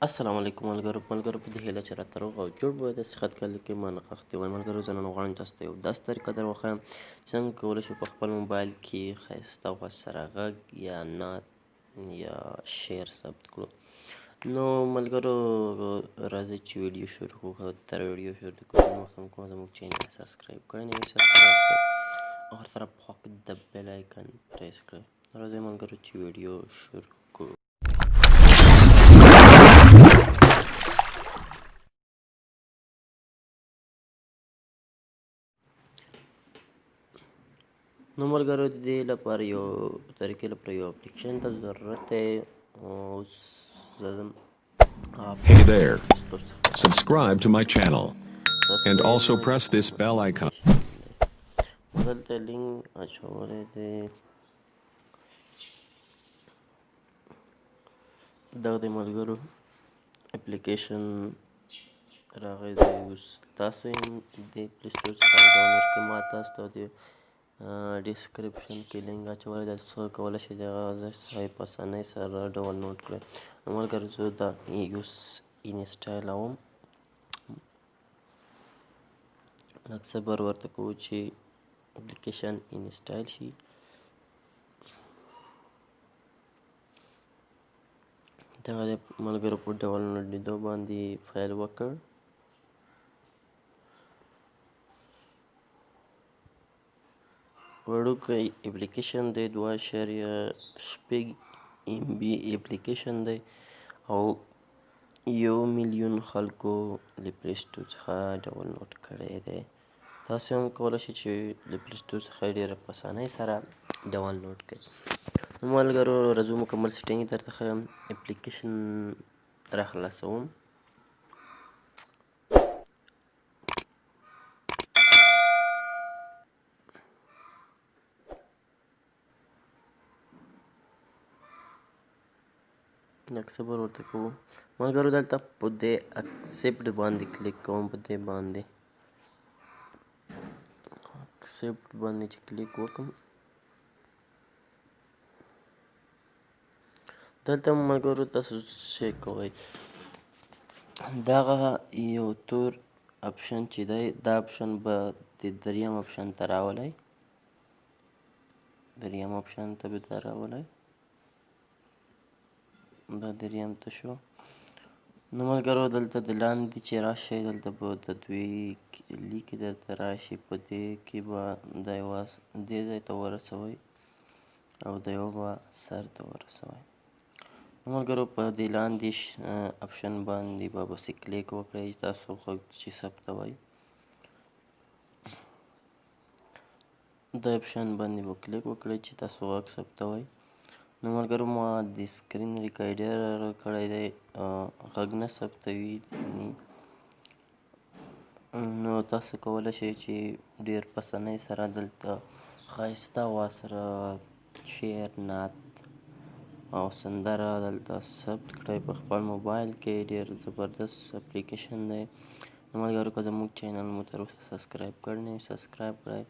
السلام علیکم ملګرو په دې هیله چې راته روغ او جوړ به داسې خط کلي کې ما نغښتې وای ملګرو زه نن غواړم تاسو ته یو داسې طریقه در وښیم څنګه کولی شو په خپل موبایل کې ښایسته غوږ سره غږ یا نعت یا شعر ثبت کړو. نو ملګرو راځئ چې ویډیو شروع کړو. تر ویډیو شروع کولو مخکې کوم زموږ چینل سبسکرایب کړی نه وي سبسکرایب کړئ او هر طرف خوا کې د بیل آیکن پریس کړئ. راځئ ملګرو چې ویډیو شروع کړو. نو ملګرو د دې لپاره یو اپلیکیشن ته ضرورت دی. اوس زه ځم Hey there, subscribe to my channel and also press this bell icon. دلته لینک اچولی دی. دغه دی ملګرو اپلیکیشن راغی دی. اوس تاسو یې د پلی سټور څخه ډاونلوډ کړئ. ما تاسو ته د ډسکرپشن کې لینک اچولی دی. تاسو کولی شئ د هغه ځای څخه یې په اسانۍ سره ډاونلوډ کړئ. نو ملګرو زه دا اوس انسټالوم. لږ صبر ورته کوو چې اپلیکیشن انسټال شي. دغه دی ملګرو په ډاونلوډېدو باندې فایل وکړ. وړوکی اپلیکیشن دی 2.6 MB اپلیکیشن دی او 1,000,000 خلکو له پلی سټور څخه ډاونلوډ کړی دی. تاسو هم کولی شئ چې د پلی سټور څخه یې ډېره په اسانۍ سره ډاونلوډ کړئ. نو ملګرو راځو مکمل سیټینګ یې درته ښیم. اپلیکیشن راخلاصوم. لږ صبر ورته کوو. ملګرو دلته په دې اکسپټ باندې کلیک کوم. په دې باندې اکسپټ باندې چې کلیک وکړم دلته ملګرو تاسو څه کوئ، دغه یو تور اپشن چې دی دا اپشن به د دریم اپشن ته راولئ. دریم اپشن ته به دا راولئ. دا دریم ته شو. نو ملګرو دلته د لاندې چې راشئ دلته به د دوی لیکې درته راشي. په دې کې به دې ځای ته ورسوئ او د یو به سر ته ورسوئ. نو ملګرو په دې لاندې اپشن باندې به بس کلیک وکړئ. تاسو غږ چې ثبتوئ دا اپشن باندې به کلیک وکړئ چې تاسو غږ ثبتوئ. نو ملګرو ما د سکرین ریکارډر کړی دی غږ نه ثبتوي. نو تاسو کولی شئ چې ډېر په اسانۍ سره دلته ښایسته اواز سره شعر، نعت او سندره دلته ثبت کړئ په خپل موبایل کې. ډېر زبردست اپلیکیشن دی. نو ملګرو که زموږ چینل مو تر اوسه سبسکرایب کړی نه وي سبسکرایب کړئ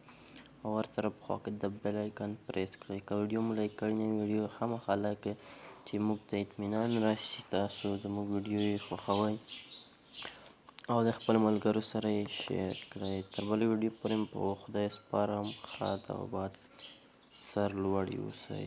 او هر طرف خوا کې د بیل آیکن پریس کړئ. که ویډیو مو لایک کړی نه وي ویډیو خامخا لایک کړئ چې موږ ته اطمینان راشي تاسو زموږ ویډیو یې خوښوئ او د خپلو ملګرو سره یې شیر کړئ. تر بلې ویډیو پورې مو په خدای سپارم. ښاد او آباد سرلوړي اوسئ.